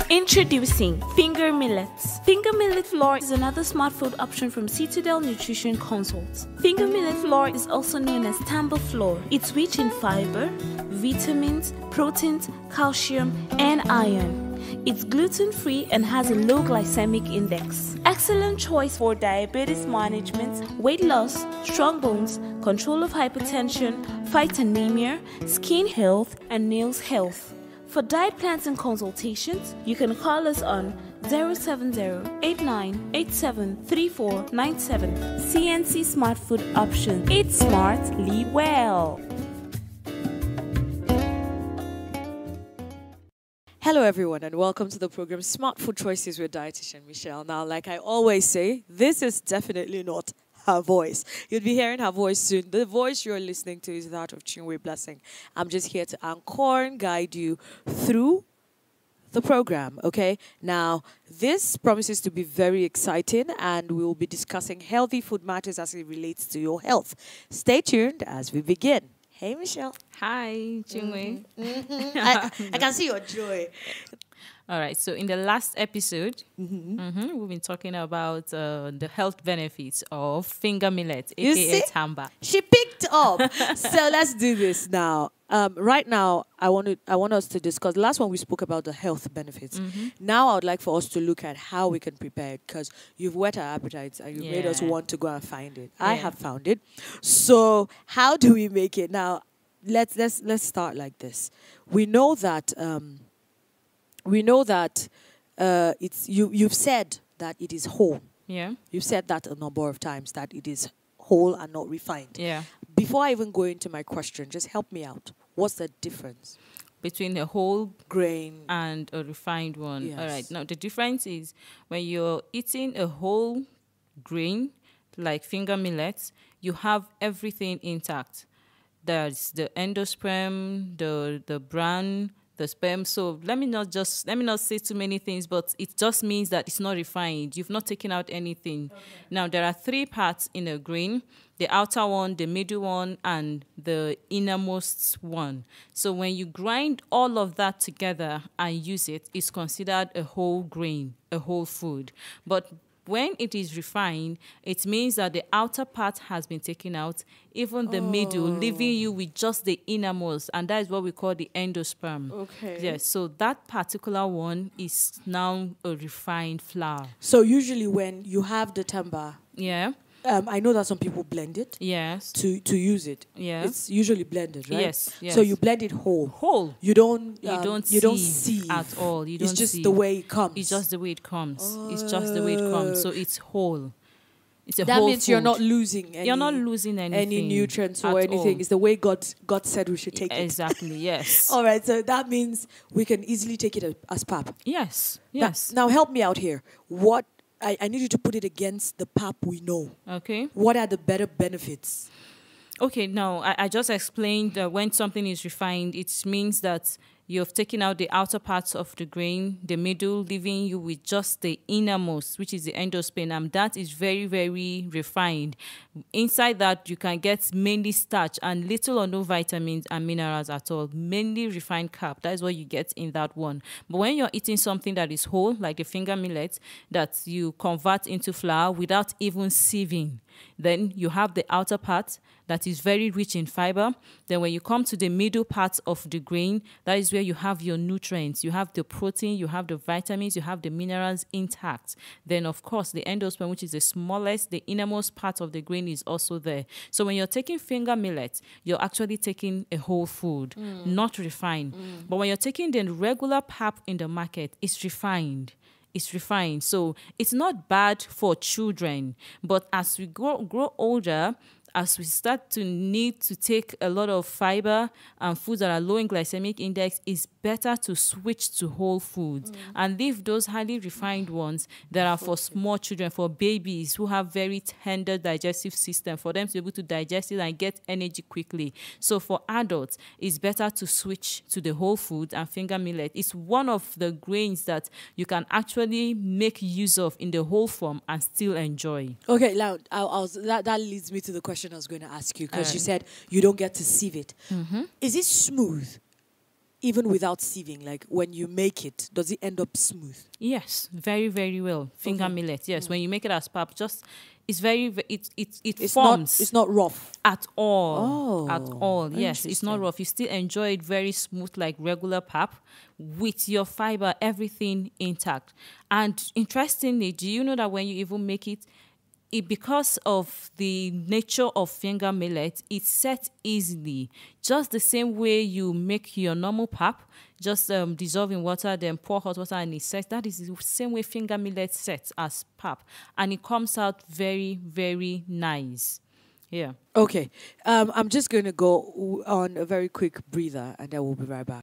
Introducing Finger Millets. Finger Millet Flour is another smart food option from Citadel Nutrition Consults. Finger Millet Flour is also known as Tamba Flour. It's rich in fiber, vitamins, proteins, calcium, and iron. It's gluten-free and has a low glycemic index. Excellent choice for diabetes management, weight loss, strong bones, control of hypertension, fight anemia, skin health, and nails health. For diet plans and consultations, you can call us on 070-8987-3497. CNC Smart Food Option. Eat smart, live well. Hello everyone and welcome to the program Smart Food Choices with Dietician Michelle. Now, like I always say, this is definitely not her voice. You'll be hearing her voice soon. The voice you're listening to is that of Chinwe Blessing. I'm just here to anchor and guide you through the program, okay? Now, this promises to be very exciting and we will be discussing healthy food matters as it relates to your health. Stay tuned as we begin. Hey, Michelle. Hi, Chinwe. I can see your joy. All right, so in the last episode, we've been talking about the health benefits of finger millet, aka Tamba. She picked up. So let's do this now. Right now, I want us to discuss. Last one we spoke about the health benefits. Now I would like for us to look at how we can prepare it because you've whet our appetites and you've made us want to go and find it. I have found it. So how do we make it now? Let's start like this. We know that. It's you've said that it is whole. Yeah. You've said that a number of times that it is whole and not refined. Yeah. Before I even go into my question, just help me out. What's the difference between a whole grain and a refined one? Yes. All right. Now the difference is when you're eating a whole grain like finger millets, you have everything intact. There's the endosperm, the bran, the sperm. So let me not say too many things, but it just means that it's not refined. You've not taken out anything. Okay. Now there are three parts in a grain: the outer one, the middle one, and the innermost one. So when you grind all of that together and use it, it's considered a whole grain, a whole food. But when it is refined, it means that the outer part has been taken out, even the middle, leaving you with just the innermost, and that is what we call the endosperm. Okay. Yes, so that particular one is now a refined flour. So usually when you have the tamba, yeah. I know that some people blend it. Yes. To use it. Yeah. It's usually blended, right? Yes. So you blend it whole. Whole. You don't sieve at all. You don't. It's just sieve. the way it comes. It's just the way it comes. It's just the way it comes. So it's whole. It's a that whole means food. you're not losing any. You're not losing anything. Any nutrients or anything. All. It's the way God said we should take it. Exactly. Yes. All right. So that means we can easily take it as pap. Yes. Yes. Now help me out here. What? I need you to put it against the pap we know. Okay. What are the better benefits? Okay, now I just explained that when something is refined, it means that you've taken out the outer parts of the grain, the middle, leaving you with just the innermost, which is the endosperm, and that is very, very refined. Inside that, you can get mainly starch and little or no vitamins and minerals at all. Mainly refined carb. That is what you get in that one. But when you're eating something that is whole, like the finger millet, that you convert into flour without even sieving, then you have the outer part that is very rich in fiber. Then when you come to the middle part of the grain, that is where you have your nutrients. You have the protein, you have the vitamins, you have the minerals intact. Then, of course, the endosperm, which is the smallest, the innermost part of the grain, is also there. So when you're taking finger millet, you're actually taking a whole food, not refined. But when you're taking the regular pap in the market, it's refined. It's refined. So it's not bad for children. But as we grow older, as we start to need to take a lot of fiber and foods that are low in glycemic index, it's better to switch to whole foods and leave those highly refined ones that are for small children, for babies who have very tender digestive system, for them to be able to digest it and get energy quickly. So for adults, it's better to switch to the whole food, and finger millet is one of the grains that you can actually make use of in the whole form and still enjoy. Okay, now that leads me to the question I was going to ask you, because you said you don't get to sieve it. Is it smooth? even without sieving, like when you make it, does it end up smooth? Yes, very, very well. Finger millet. Yes, when you make it as pap, just it's it forms. It's not rough At all. Oh, At all. Yes, it's not interesting. rough. You still enjoy it very smooth like regular pap with your fiber, everything intact. And interestingly, do you know that when you even make it, because of the nature of finger millet, it sets easily. Just the same way you make your normal pap, just dissolve in water, then pour hot water and it sets. That is the same way finger millet sets as pap. And it comes out very, very nice. Yeah. Okay, I'm just going to go on a very quick breather and then we'll be right back.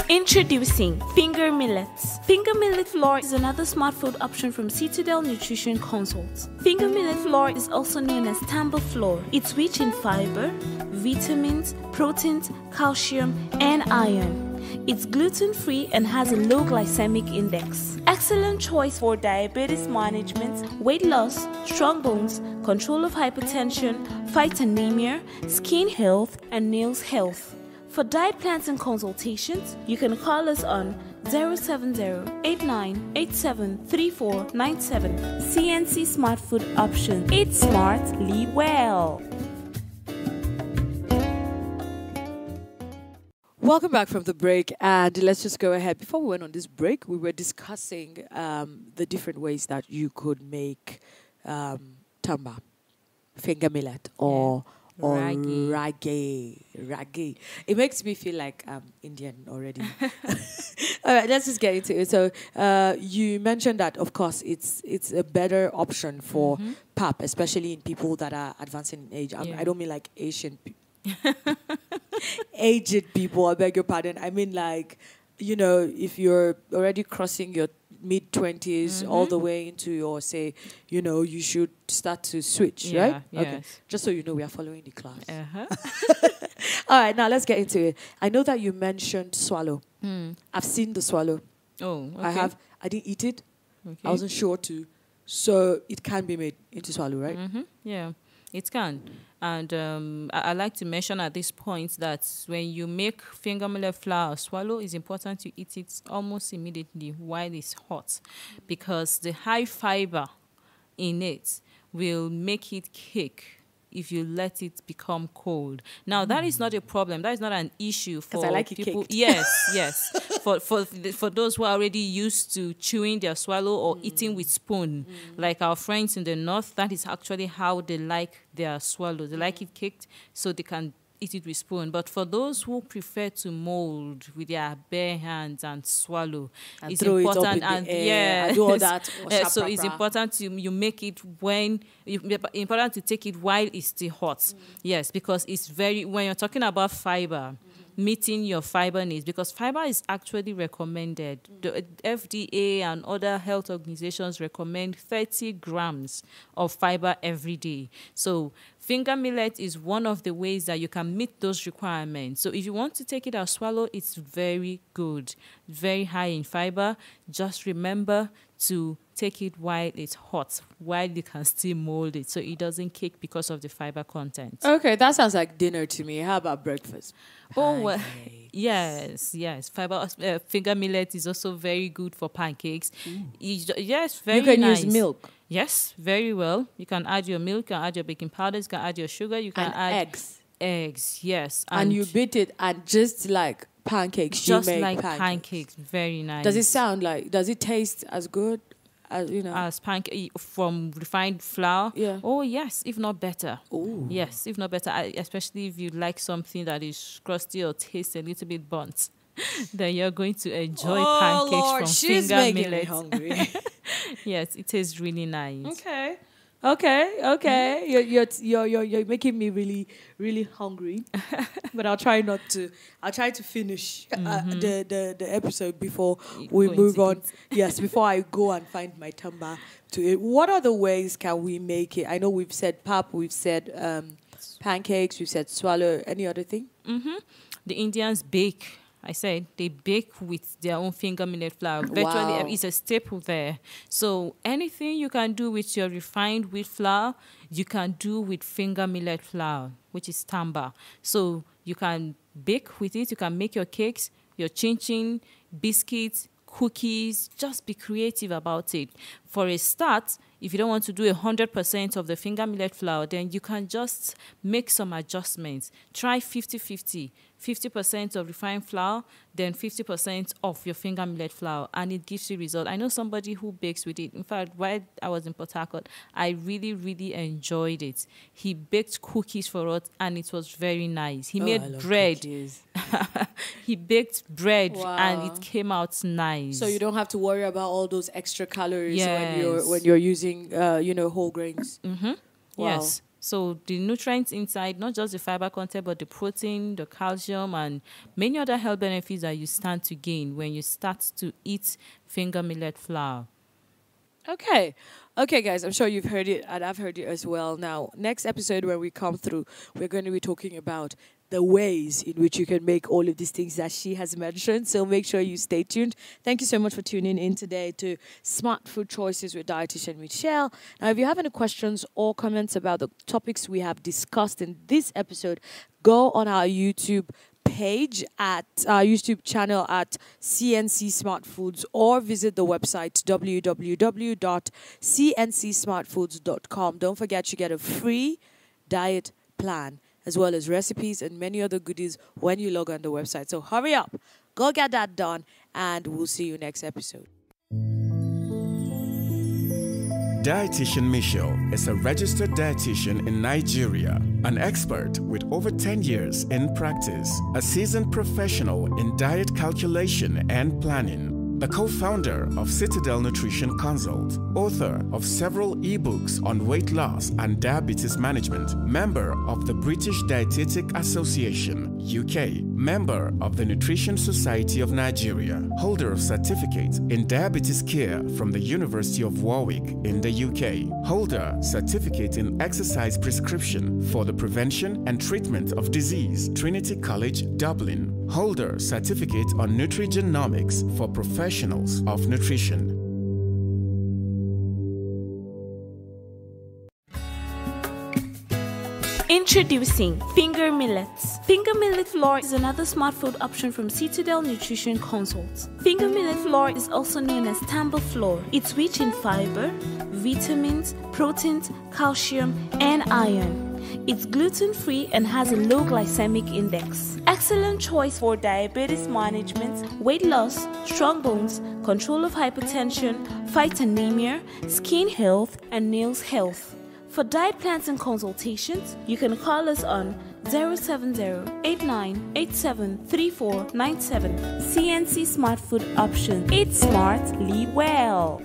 Introducing Finger Millets. Finger Millet Flour is another smart food option from Citadel Nutrition Consults. Finger Millet Flour is also known as Tamba Flour. It's rich in fiber, vitamins, proteins, calcium, and iron. It's gluten-free and has a low glycemic index. Excellent choice for diabetes management, weight loss, strong bones, control of hypertension, fight anemia, skin health, and nails health. For diet plans and consultations, you can call us on 070-8987-3497. CNC SMARTFOOD option. Eat smart, live well. Welcome back from the break, and let's just go ahead. Before we went on this break, we were discussing the different ways that you could make tamba, finger millet, or ragi. It makes me feel like I'm Indian already. All right, let's just get into it. So you mentioned that, of course, it's a better option for pap, especially in people that are advancing in age. I don't mean like Asian people. Aged people, I beg your pardon. I mean, like, you know, if you're already crossing your mid-20s all the way into your, say, you know, you should start to switch, right? Yes. Okay. Just so you know, we are following the class. All right, now let's get into it. I know that you mentioned swallow. I've seen the swallow. Oh, okay. I didn't eat it. Okay. I wasn't sure to. So it can be made into swallow, right? Yeah, it can. And I like to mention at this point that when you make finger millet flour or swallow, it's important to eat it almost immediately while it's hot, because the high fiber in it will make it cake if you let it become cold. Now, that is not a problem. That is not an issue for I like it people. caked. Yes. For those who are already used to chewing their swallow or eating with spoon, like our friends in the north, that is actually how they like their swallow. They like it caked so they can eat it with spoon. But for those who prefer to mold with their bare hands and swallow, And it's throw it up important. in the and air and do all that. so it's important you make it important to take it while it's still hot. Yes, because it's when you're talking about fiber, meeting your fiber needs, because fiber is actually recommended. The FDA and other health organizations recommend 30 grams of fiber every day. So finger millet is one of the ways that you can meet those requirements. So if you want to take it as swallow, it's very good, very high in fiber. Just remember to take it while it's hot, while you can still mold it, so it doesn't cake because of the fiber content. Okay, that sounds like dinner to me. How about breakfast? Oh, well, Pancakes. yes. Fiber finger millet is also very good for pancakes. Yes, very You can nice. use milk Yes, very well. You can add your milk, you can add your baking powders, you can add your sugar, you can and add eggs. eggs. Yes, And you beat it, and just like pancakes, just you make like pancakes. very nice. Does it taste as good as, you know? As pancake from refined flour? Yeah. Oh yes, if not better. Ooh. Yes, if not better, especially if you like something that is crusty or tastes a little bit burnt. Then you're going to enjoy pancakes Lord, from she's finger making millet. me hungry. Yes, it is really nice. Okay. You're making me really, really hungry. But I'll try to finish the episode before we Go move into on. it. Yes, before I go and find my tamba to it. What other ways can we make it? I know we've said pap, we've said pancakes, we've said swallow. Any other thing? The Indians bake. I said they bake with their own finger millet flour. Virtually, Wow. it's a staple there. So anything you can do with your refined wheat flour, you can do with finger millet flour, which is tamba. So You can bake with it. You can make your cakes, your chin-chin, biscuits, cookies. Just be creative about it. For a start, if you don't want to do 100% of the finger millet flour, then you can just make some adjustments. Try 50-50. 50% of refined flour, then 50% of your finger millet flour, and it gives you result. I know somebody who bakes with it. In fact, while I was in Port Harcourt, I really, really enjoyed it. He baked cookies for us, and it was very nice. He made bread. He baked bread, and it came out nice. So you don't have to worry about all those extra calories when you're using whole grains. Mm-hmm. Wow. Yes. So the nutrients inside, not just the fiber content, but the protein, the calcium, and many other health benefits that you stand to gain when you start to eat finger millet flour. Okay, guys, I'm sure you've heard it, and I've heard it as well. Now, next episode when we come through, we're going to be talking about the ways in which you can make all of these things that she has mentioned. So make sure you stay tuned. Thank you so much for tuning in today to Smart Food Choices with Dietitian Michelle. Now, if you have any questions or comments about the topics we have discussed in this episode, go on our YouTube page at our YouTube channel at CNC SmartFoods, or visit the website www.cncsmartfoods.com. Don't forget, you get a free diet plan as well as recipes and many other goodies when you log on the website. So hurry up, go get that done, and we'll see you next episode. Dietitian Michelle is a registered dietitian in Nigeria, an expert with over 10 years in practice, a seasoned professional in diet calculation and planning, the co-founder of Citadel Nutrition Consult, author of several ebooks on weight loss and diabetes management, member of the British Dietetic Association, UK, member of the Nutrition Society of Nigeria, holder of certificate in diabetes care from the University of Warwick in the UK, holder certificate in exercise prescription for the prevention and treatment of disease, Trinity College, Dublin, holder certificate on nutrigenomics for professionals of nutrition. Introducing Finger Millets. Finger Millet Flour is another smart food option from Citadel Nutrition Consult. Finger Millet Flour is also known as Tamba flour. It's rich in fiber, vitamins, proteins, calcium, and iron. It's gluten-free and has a low glycemic index. Excellent choice for diabetes management, weight loss, strong bones, control of hypertension, fight anemia, skin health, and nails health. For diet plans and consultations, you can call us on 070-8987-3497. CNC Smart Food Option. Eat smart, live well.